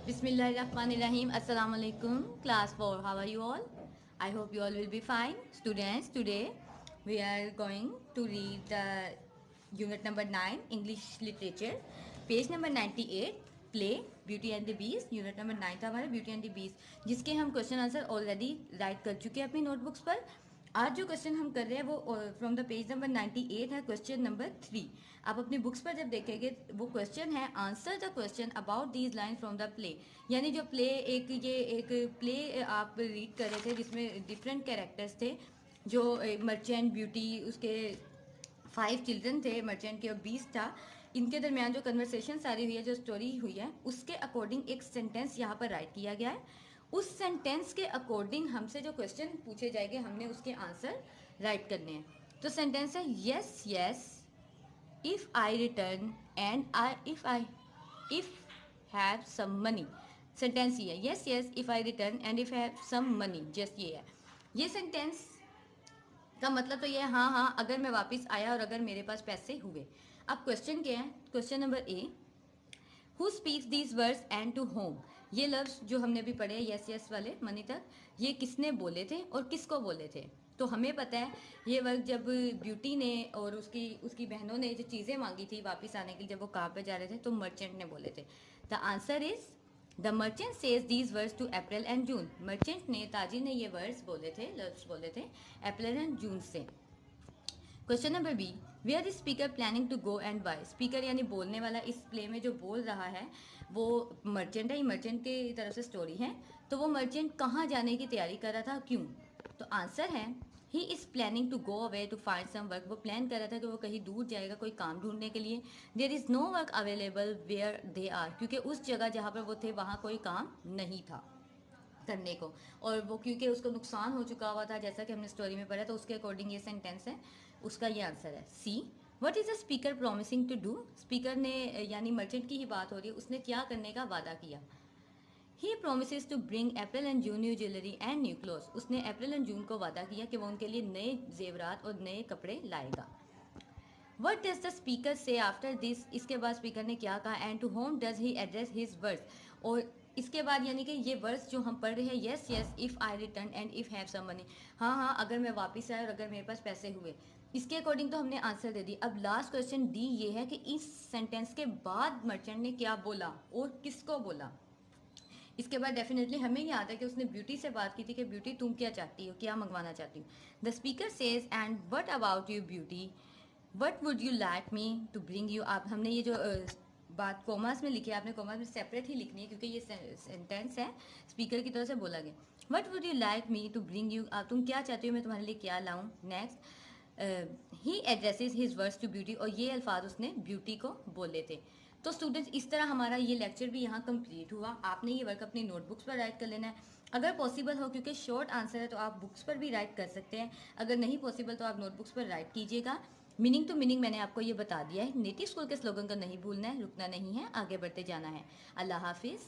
Bismillahirrahmanirrahim. Assalamu alaikum. Class 4. How are you all? I hope you all will be fine. Students, today we are going to read the unit number 9, English Literature. Page number 98, Play, Beauty and the Beast. Unit number 9 था हमारा Beauty and the Beast, जिसके हम question answer already right कर चुके हैं अपनी notebooks पर। आज जो क्वेश्चन हम कर रहे हैं वो फ्रॉम द पेज नंबर 98 है, क्वेश्चन नंबर 3। आप अपनी बुक्स पर जब देखेंगे वो क्वेश्चन है answer the question about these line from the play. यानी जो प्ले एक प्ले आप रीड कर रहे थे जिसमें डिफरेंट कैरेक्टर्स थे, जो मर्चेंट, ब्यूटी, उसके 5 चिल्ड्रन थे, मर्चेंट के और 20 था। इनके दरमियान जो कन्वर्सेशन सारी हुई है, जो स्टोरी हुई है, उसके अकॉर्डिंग एक सेंटेंस यहाँ पर राइट किया गया है। उस सेंटेंस के अकॉर्डिंग हमसे जो क्वेश्चन पूछे जाएंगे हमने उसके आंसर राइट करने हैं। तो सेंटेंस है yes yes if I return and if have some money. Sentence ये है, yes yes if I return and if have some money. Just ये है, ये सेंटेंस का मतलब तो ये है हाँ हाँ अगर मैं वापस आया और अगर मेरे पास पैसे हुए। अब क्वेश्चन क्या है? Question number A, who speaks these words and to whom. ये लफ्ज जो हमने अभी पढ़े यस यस वाले मनी तक, ये किसने बोले थे और किसको बोले थे? तो हमें पता है ये वर्ड जब ब्यूटी ने और उसकी उसकी बहनों ने जो चीज़ें मांगी थी वापस आने के लिए, जब वो कहाँ पे जा रहे थे, तो मर्चेंट ने बोले थे। The answer is the merchant says these words to April and June. Merchant ने, ताजिर ने ये वर्ड्स बोले थे, लफ्ज बोले थे अप्रैल एंड जून से। Question number B, where is speaker planning to go and why. Speaker यानी बोलने वाला इस प्ले में जो बोल रहा है वो मर्चेंट है, मर्चेंट की तरफ से स्टोरी है। तो वो मर्चेंट कहाँ जाने की तैयारी कर रहा था, क्यों? तो आंसर है he is planning to go away to find some work. वो प्लान कर रहा था कि वो कहीं दूर जाएगा कोई काम ढूंढने के लिए। There is no work available where they are, क्योंकि उस जगह जहाँ पर वो थे वहाँ कोई काम नहीं था करने को, और वो क्योंकि उसको नुकसान हो चुका हुआ था जैसा कि हमने स्टोरी में पढ़ा। तो उसके अकॉर्डिंग ये सेंटेंस है, उसका ये आंसर है C. What is a speaker promising to do. Speaker ने, यानी मर्चेंट की ही बात हो रही है, उसने क्या करने का वादा किया? He promise to bring April and June new jewellery and new clothes. उसने अप्रैल एंड जून को वादा किया कि वो उनके लिए नए जेवरात और नए कपड़े लाएगा। What does the speaker say after this. इसके बाद स्पीकर ने क्या कहा? And to whom does he address his words. और इसके बाद यानी कि ये वर्ड्स जो हम पढ़ रहे हैं, yes yes if I return and if have some money, हाँ हाँ अगर मैं वापस आया और अगर मेरे पास पैसे हुए, इसके अकॉर्डिंग तो हमने आंसर दे दी। अब लास्ट क्वेश्चन डी ये है कि इस सेंटेंस के बाद मर्चेंट ने क्या बोला और किसको बोला। इसके बाद डेफिनेटली हमें याद है कि उसने ब्यूटी से बात की थी कि ब्यूटी तुम क्या चाहती हो, क्या मंगवाना चाहती हो। The speaker says and what about you beauty, what would you like me to bring you. आप हमने ये जो बात कॉमर्स में लिखी है, आपने कॉमर्स में सेपरेट ही लिखनी है क्योंकि ये सेंटेंस है स्पीकर की तरफ से बोला गया। What would you like me to bring you, आप तुम क्या चाहती हो मैं तुम्हारे लिए क्या लाऊं। Next he addresses his words to beauty, और ये अल्फाज उसने ब्यूटी को बोले थे। तो स्टूडेंट्स, इस तरह हमारा ये लेक्चर भी यहाँ कंप्लीट हुआ। आपने ये वर्क अपनी नोटबुक्स पर राइट कर लेना है। अगर पॉसिबल हो, क्योंकि शॉर्ट आंसर है, तो आप बुक्स पर भी राइट कर सकते हैं। अगर नहीं पॉसिबल तो आप नोटबुक्स पर राइट कीजिएगा। मीनिंग टू मीनिंग मैंने आपको ये बता दिया है। नेटिव स्कूल के स्लोगन को नहीं भूलना है, रुकना नहीं है, आगे बढ़ते जाना है। अल्लाह हाफिज़।